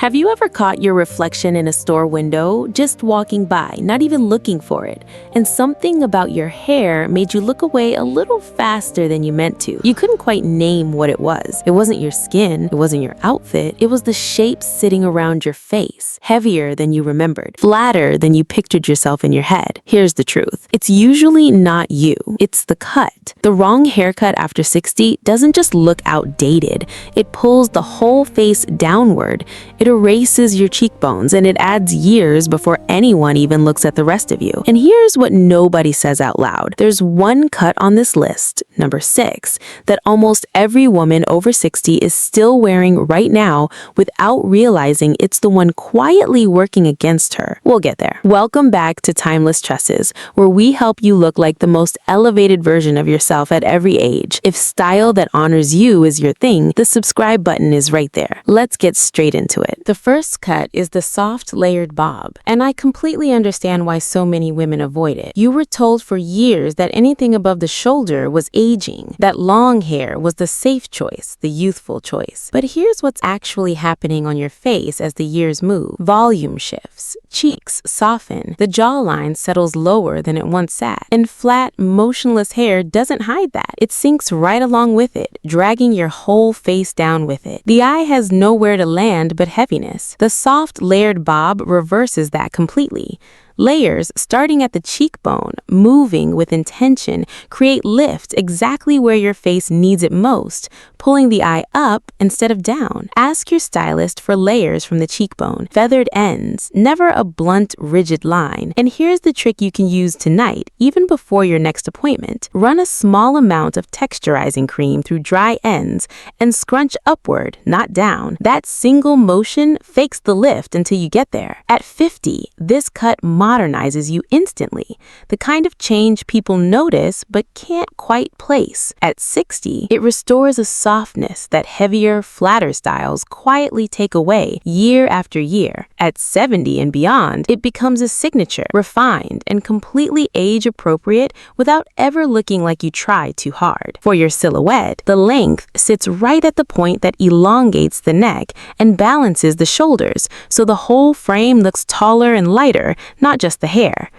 Have you ever caught your reflection in a store window, just walking by, not even looking for it, and something about your hair made you look away a little faster than you meant to? You couldn't quite name what it was. It wasn't your skin, it wasn't your outfit, it was the shape sitting around your face, heavier than you remembered, flatter than you pictured yourself in your head. Here's the truth. It's usually not you, it's the cut. The wrong haircut after 60 doesn't just look outdated, it pulls the whole face downward. It erases your cheekbones and it adds years before anyone even looks at the rest of you. And here's what nobody says out loud. There's one cut on this list, number 6, that almost every woman over 60 is still wearing right now without realizing it's the one quietly working against her. We'll get there. Welcome back to Timeless Tresses, where we help you look like the most elevated version of yourself at every age. If style that honors you is your thing, the subscribe button is right there. Let's get straight into it. The first cut is the soft layered bob, and I completely understand why so many women avoid it. You were told for years that anything above the shoulder was aging, that long hair was the safe choice, the youthful choice. But here's what's actually happening on your face as the years move. Volume shifts, cheeks soften, the jawline settles lower than it once sat, and flat, motionless hair doesn't hide that. It sinks right along with it, dragging your whole face down with it. The eye has nowhere to land but heaviness. The soft layered bob reverses that completely. Layers starting at the cheekbone, moving with intention, create lift exactly where your face needs it most, pulling the eye up instead of down. Ask your stylist for layers from the cheekbone, feathered ends, never a blunt, rigid line. And here's the trick you can use tonight, even before your next appointment. Run a small amount of texturizing cream through dry ends and scrunch upward, not down. That single motion fakes the lift until you get there. At 50, this cut modernizes you instantly, the kind of change people notice but can't quite place. At 60, it restores a softness that heavier, flatter styles quietly take away year after year. At 70 and beyond, it becomes a signature, refined and completely age-appropriate without ever looking like you tried too hard. For your silhouette, the length sits right at the point that elongates the neck and balances the shoulders, so the whole frame looks taller and lighter, not just the hair.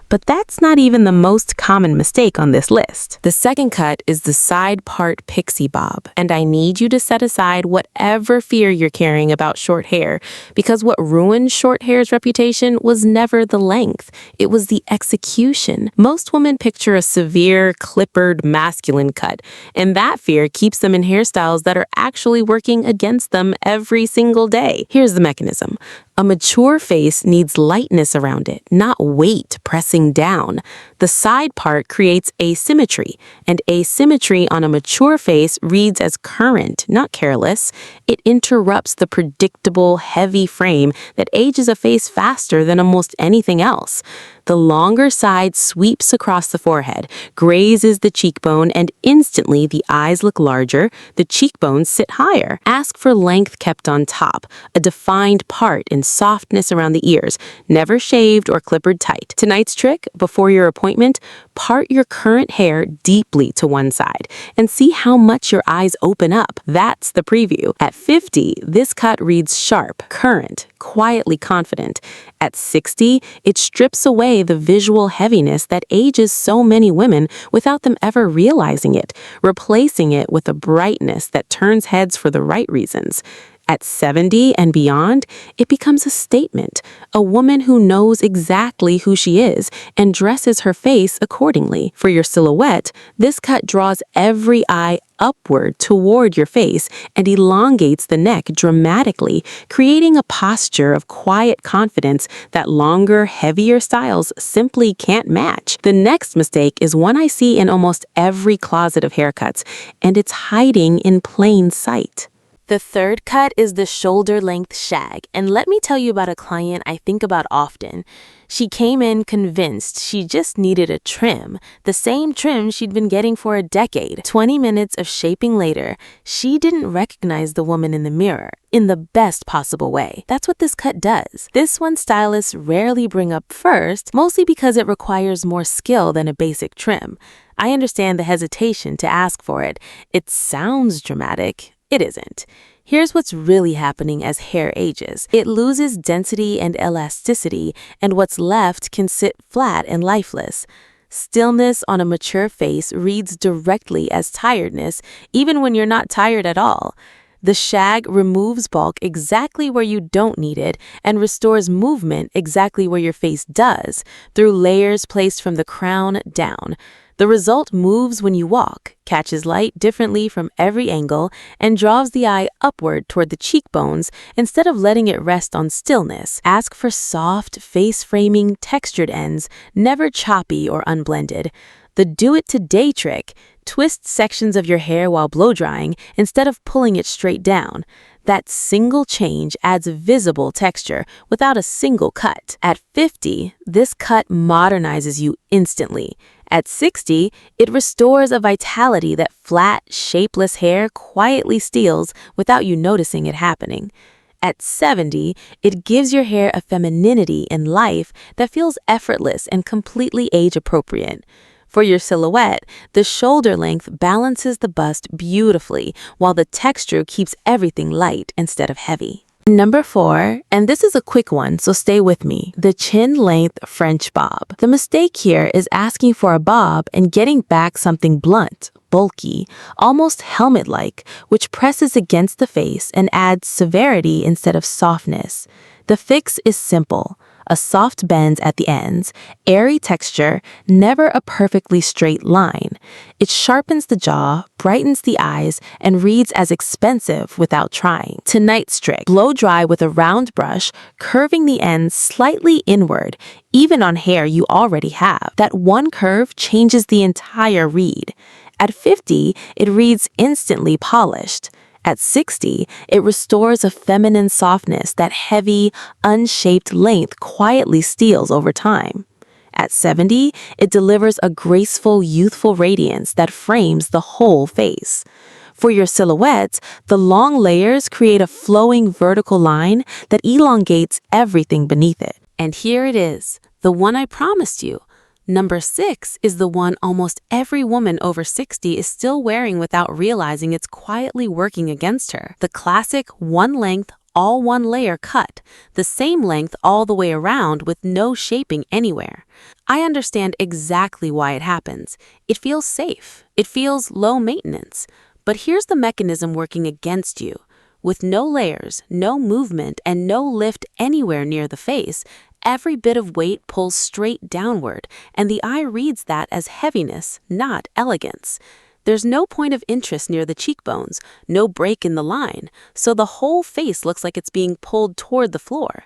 But that's not even the most common mistake on this list. The second cut is the side part pixie bob, and I need you to set aside whatever fear you're carrying about short hair, because what ruined short hair's reputation was never the length, it was the execution. Most women picture a severe, clippered, masculine cut, and that fear keeps them in hairstyles that are actually working against them every single day. Here's the mechanism. A mature face needs lightness around it, not weight pressing down. The side part creates asymmetry, and asymmetry on a mature face reads as current, not careless. It interrupts the predictable, heavy frame that ages a face faster than almost anything else. The longer side sweeps across the forehead, grazes the cheekbone, and instantly the eyes look larger, the cheekbones sit higher. Ask for length kept on top, a defined part and softness around the ears, never shaved or clippered tight. Tonight's trick, before your appointment, part your current hair deeply to one side and see how much your eyes open up. That's the preview. At 50, this cut reads sharp, current, quietly confident. At 60, it strips away the visual heaviness that ages so many women without them ever realizing it, replacing it with a brightness that turns heads for the right reasons. At 70 and beyond, it becomes a statement, a woman who knows exactly who she is and dresses her face accordingly. For your silhouette, this cut draws every eye upward toward your face and elongates the neck dramatically, creating a posture of quiet confidence that longer, heavier styles simply can't match. The next mistake is one I see in almost every closet of haircuts, and it's hiding in plain sight. The third cut is the shoulder-length shag, and let me tell you about a client I think about often. She came in convinced she just needed a trim, the same trim she'd been getting for a decade. 20 minutes of shaping later, she didn't recognize the woman in the mirror, in the best possible way. That's what this cut does. This one stylists rarely bring up first, mostly because it requires more skill than a basic trim. I understand the hesitation to ask for it. It sounds dramatic. It isn't. Here's what's really happening as hair ages. It loses density and elasticity, and what's left can sit flat and lifeless. Stillness on a mature face reads directly as tiredness, even when you're not tired at all. The shag removes bulk exactly where you don't need it and restores movement exactly where your face does, through layers placed from the crown down. The result moves when you walk, catches light differently from every angle, and draws the eye upward toward the cheekbones instead of letting it rest on stillness. Ask for soft, face-framing, textured ends, never choppy or unblended. The do-it-today trick: twist sections of your hair while blow-drying instead of pulling it straight down. That single change adds visible texture without a single cut. At 50, this cut modernizes you instantly. At 60, it restores a vitality that flat, shapeless hair quietly steals without you noticing it happening. At 70, it gives your hair a femininity and life that feels effortless and completely age-appropriate. For your silhouette, the shoulder length balances the bust beautifully, while the texture keeps everything light instead of heavy. Number 4, and this is a quick one, so stay with me, the chin length French bob. The mistake here is asking for a bob and getting back something blunt, bulky, almost helmet-like, which presses against the face and adds severity instead of softness. The fix is simple: a soft bend at the ends, airy texture, never a perfectly straight line. It sharpens the jaw, brightens the eyes, and reads as expensive without trying. Tonight's trick: blow dry with a round brush, curving the ends slightly inward, even on hair you already have. That one curve changes the entire read. At 50, it reads instantly polished. At 60, it restores a feminine softness that heavy, unshaped length quietly steals over time. At 70, it delivers a graceful, youthful radiance that frames the whole face. For your silhouettes, the long layers create a flowing vertical line that elongates everything beneath it. And here it is, the one I promised you. Number 6 is the one almost every woman over 60 is still wearing without realizing it's quietly working against her. The classic one-length, all one-layer cut, the same length all the way around with no shaping anywhere. I understand exactly why it happens. It feels safe. It feels low maintenance. But here's the mechanism working against you. With no layers, no movement, and no lift anywhere near the face, every bit of weight pulls straight downward, and the eye reads that as heaviness, not elegance. There's no point of interest near the cheekbones, no break in the line, so the whole face looks like it's being pulled toward the floor.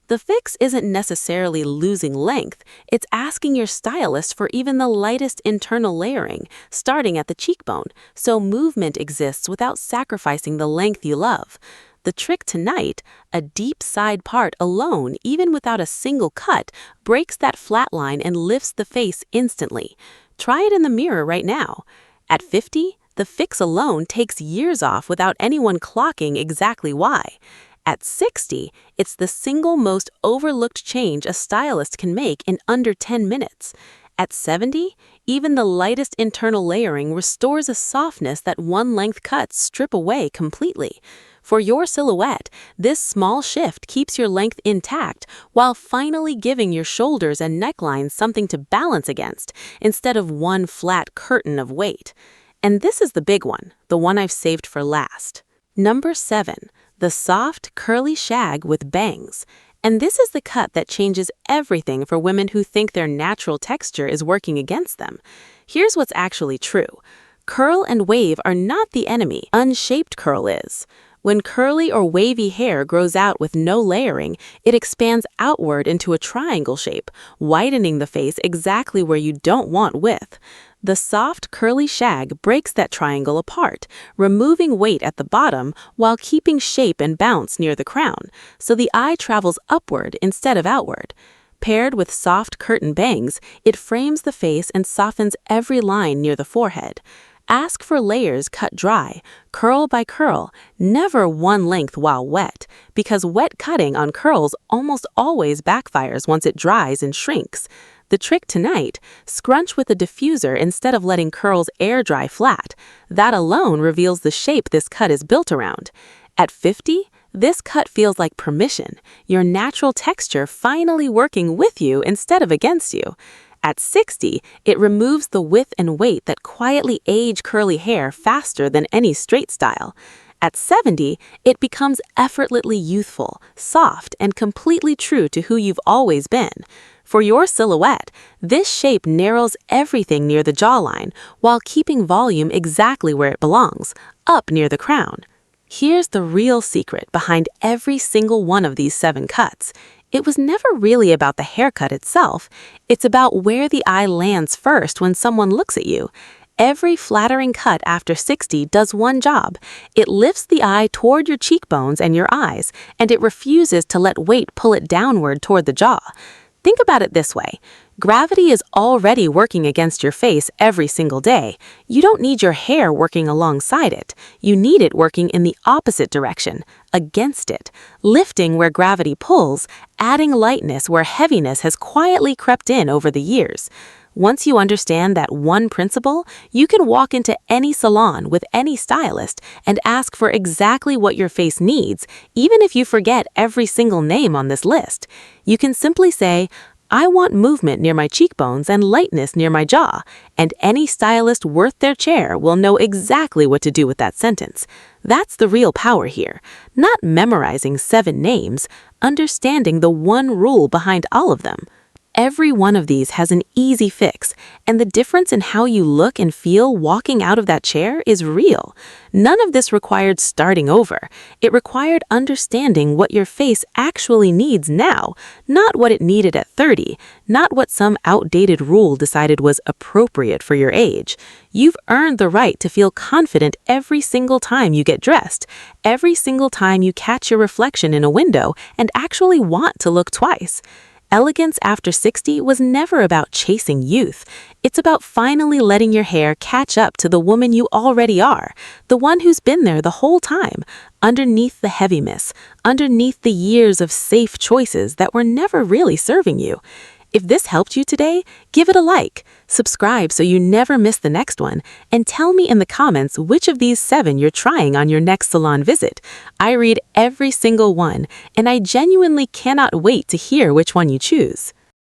The fix isn't necessarily losing length, it's asking your stylist for even the lightest internal layering, starting at the cheekbone, so movement exists without sacrificing the length you love. The trick tonight: a deep side part alone, even without a single cut, breaks that flat line and lifts the face instantly. Try it in the mirror right now. At 50, the fix alone takes years off without anyone clocking exactly why. At 60, it's the single most overlooked change a stylist can make in under 10 minutes. At 70, even the lightest internal layering restores a softness that one-length cuts strip away completely. For your silhouette, this small shift keeps your length intact while finally giving your shoulders and neckline something to balance against, instead of one flat curtain of weight. And this is the big one, the one I've saved for last. Number 7. The soft, curly shag with bangs. And this is the cut that changes everything for women who think their natural texture is working against them. Here's what's actually true. Curl and wave are not the enemy. Unshaped curl is. When curly or wavy hair grows out with no layering, it expands outward into a triangle shape, widening the face exactly where you don't want width. The soft, curly shag breaks that triangle apart, removing weight at the bottom while keeping shape and bounce near the crown, so the eye travels upward instead of outward. Paired with soft curtain bangs, it frames the face and softens every line near the forehead. Ask for layers cut dry, curl by curl, never one length while wet, because wet cutting on curls almost always backfires once it dries and shrinks. The trick tonight: scrunch with a diffuser instead of letting curls air dry flat. That alone reveals the shape this cut is built around. At 50, this cut feels like permission, your natural texture finally working with you instead of against you. At 60, it removes the width and weight that quietly age curly hair faster than any straight style. At 70, it becomes effortlessly youthful, soft, and completely true to who you've always been. For your silhouette, this shape narrows everything near the jawline while keeping volume exactly where it belongs, up near the crown. Here's the real secret behind every single one of these 7 cuts. It was never really about the haircut itself. It's about where the eye lands first when someone looks at you. Every flattering cut after 60 does one job. It lifts the eye toward your cheekbones and your eyes, and it refuses to let weight pull it downward toward the jaw. Think about it this way. Gravity is already working against your face every single day. You don't need your hair working alongside it. You need it working in the opposite direction, against it, lifting where gravity pulls, adding lightness where heaviness has quietly crept in over the years. Once you understand that one principle, you can walk into any salon with any stylist and ask for exactly what your face needs, even if you forget every single name on this list. You can simply say, "I want movement near my cheekbones and lightness near my jaw," and any stylist worth their chair will know exactly what to do with that sentence. That's the real power here. Not memorizing 7 names, understanding the one rule behind all of them. Every one of these has an easy fix, and the difference in how you look and feel walking out of that chair is real. None of this required starting over. It required understanding what your face actually needs now, not what it needed at 30, not what some outdated rule decided was appropriate for your age. You've earned the right to feel confident every single time you get dressed, every single time you catch your reflection in a window and actually want to look twice. Elegance after 60 was never about chasing youth. It's about finally letting your hair catch up to the woman you already are, the one who's been there the whole time, underneath the heaviness, underneath the years of safe choices that were never really serving you. If this helped you today, give it a like, subscribe so you never miss the next one, and tell me in the comments which of these 7 you're trying on your next salon visit. I read every single one, and I genuinely cannot wait to hear which one you choose.